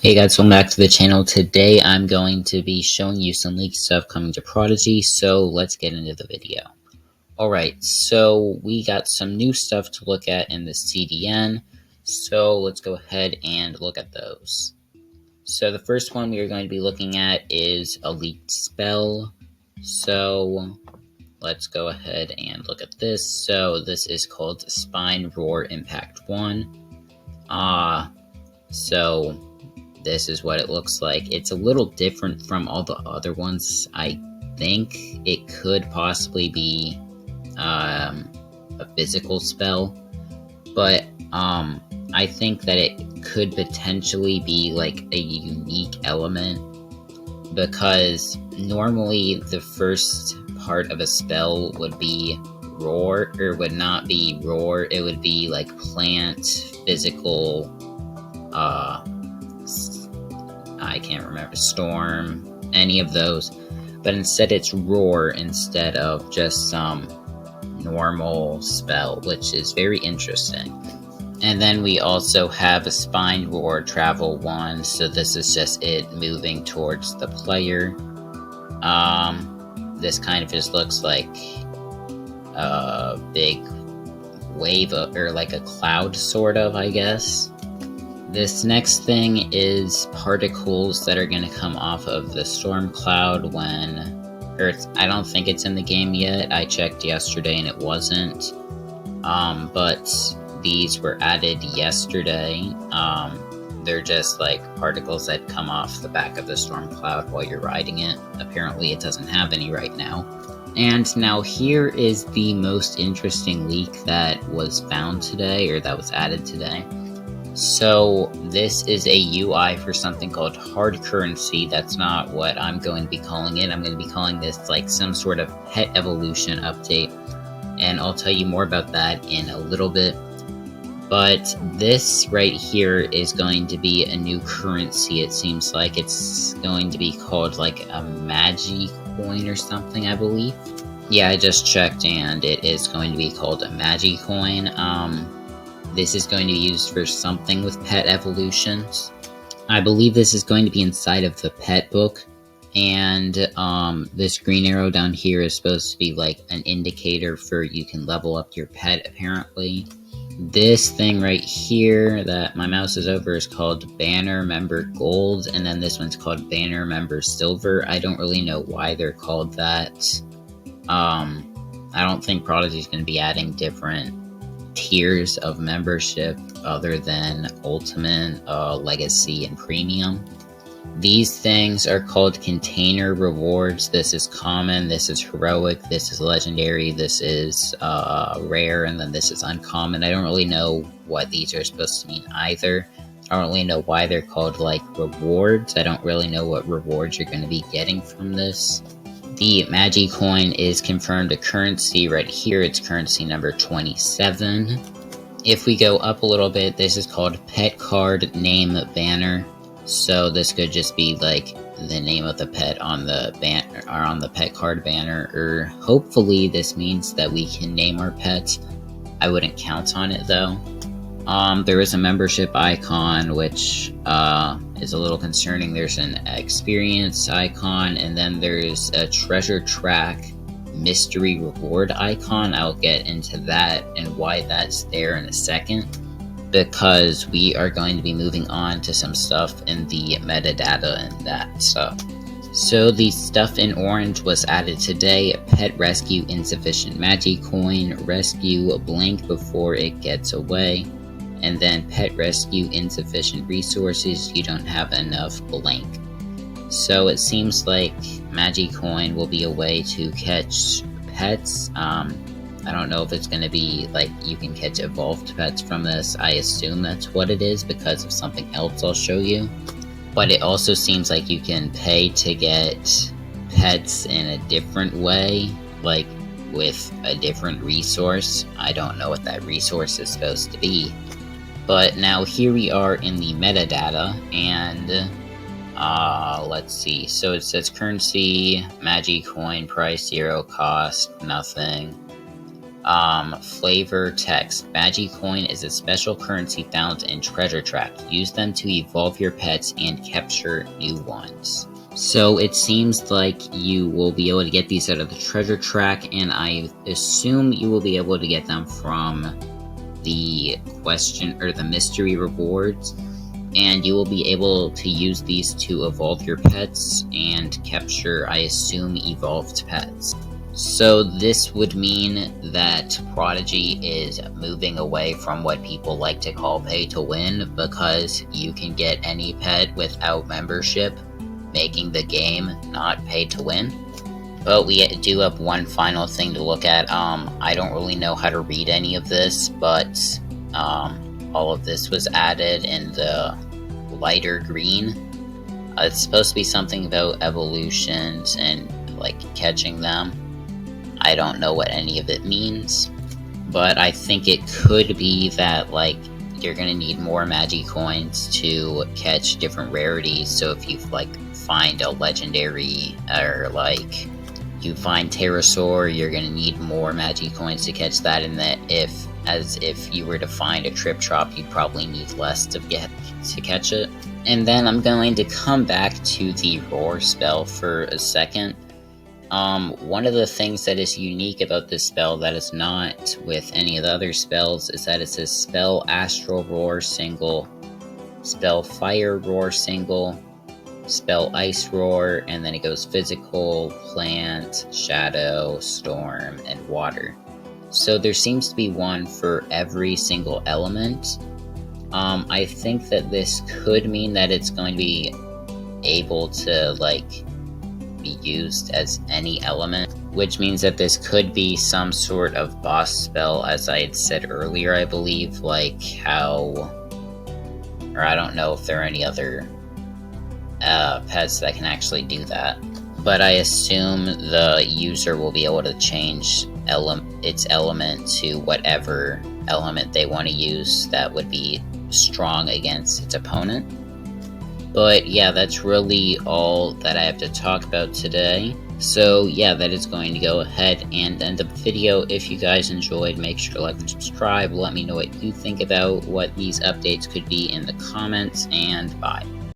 Hey guys, welcome back to the channel. Today I'm going to be showing you some leaked stuff coming to Prodigy, so let's get into the video. Alright, so we got some new stuff to look at in the CDN, so let's go ahead and look at those. So the first one we are going to be looking at is a leaked spell, so let's go ahead and look at this. So this is called Spine Roar Impact 1. So this is what it looks like. It's a little different from all the other ones. I think it could possibly be a physical spell, but I think that it could potentially be like a unique element, because normally the first part of a spell would be roar, or would not be roar, it would be like plant, physical, I can't remember, storm, any of those, but instead it's roar instead of just some normal spell, which is very interesting. And then we also have a Spine Roar Travel 1, so this is just it moving towards the player. This kind of just looks like a big wave, or like a cloud, sort of, I guess. This next thing is particles that are going to come off of the storm cloud I don't think it's in the game yet. I checked yesterday and it wasn't. But these were added yesterday. They're just like particles that come off the back of the storm cloud while you're riding it. Apparently it doesn't have any right now. And now here is the most interesting leak that was found today, or that was added today. So this is a UI for something called hard currency. That's not what I'm going to be calling it. I'm going to be calling this like some sort of pet evolution update, and I'll tell you more about that in a little bit. But this right here is going to be a new currency. It seems like it's going to be called like a Magi coin or something, I believe. Yeah, I just checked and it is going to be called a Magi coin. This is going to be used for something with pet evolutions. I believe this is going to be inside of the pet book, and this green arrow down here is supposed to be like an indicator for you can level up your pet, apparently. This thing right here that my mouse is over is called Banner Member Gold, and then this one's called Banner Member Silver. I don't really know why they're called that. I don't think Prodigy is going to be adding different tiers of membership other than Ultimate, Legacy, and Premium. These things are called container rewards. This is common, this is heroic, this is legendary, this is rare, and then this is uncommon. I don't really know what these are supposed to mean either. I don't really know why they're called like rewards. I don't really know what rewards you're going to be getting from this. The Magi coin is confirmed a currency right here. It's currency number 27. If we go up a little bit, this is called Pet Card Name Banner. So this could just be like the name of the pet on the banner, or on the pet card banner, or hopefully this means that we can name our pets. I wouldn't count on it though. There is a membership icon, which is a little concerning. There's an experience icon, and then there's a treasure track mystery reward icon. I'll get into that and why that's there in a second, because we are going to be moving on to some stuff in the metadata and that stuff. So the stuff in orange was added today. Pet Rescue Insufficient Magi coin, Rescue Blank before it gets away, and then Pet Rescue Insufficient Resources, you don't have enough blank. So it seems like Magi coin will be a way to catch pets. I don't know if it's going to be like you can catch evolved pets from this. I assume that's what it is because of something else I'll show you. But it also seems like you can pay to get pets in a different way, like with a different resource. I don't know what that resource is supposed to be. But now here we are in the metadata, and let's see. So it says currency, Magi coin, price 0, cost nothing. Flavor text. Magicoin is a special currency found in Treasure Track. Use them to evolve your pets and capture new ones. So it seems like you will be able to get these out of the Treasure Track, and I assume you will be able to get them from the question or the mystery rewards, and you will be able to use these to evolve your pets and capture, I assume, evolved pets. So this would mean that Prodigy is moving away from what people like to call pay to win, because you can get any pet without membership, making the game not pay to win. But we do have one final thing to look at. I don't really know how to read any of this, but all of this was added in the lighter green. It's supposed to be something about evolutions and like catching them. I don't know what any of it means, but I think it could be that like you're gonna need more Magicoins to catch different rarities. So if you like find a legendary, or like you find Pterosaur, you're gonna need more Magicoins to catch that, and that if you were to find a Trip Chop, you'd probably need less to catch it. And then I'm going to come back to the Roar spell for a second. One of the things that is unique about this spell that is not with any of the other spells is that it says spell Astral Roar single, spell Fire Roar single, spell Ice Roar, and then it goes physical, plant, shadow, storm, and water. So there seems to be one for every single element. I think that this could mean that it's going to be able to like be used as any element, which means that this could be some sort of boss spell, as I had said earlier, I believe, like how, or I don't know if there are any other pets that can actually do that, but I assume the user will be able to change its element to whatever element they want to use that would be strong against its opponent. But yeah, that's really all that I have to talk about today. So yeah, that is going to go ahead and end the video. If you guys enjoyed, make sure to like and subscribe. Let me know what you think about what these updates could be in the comments, and bye.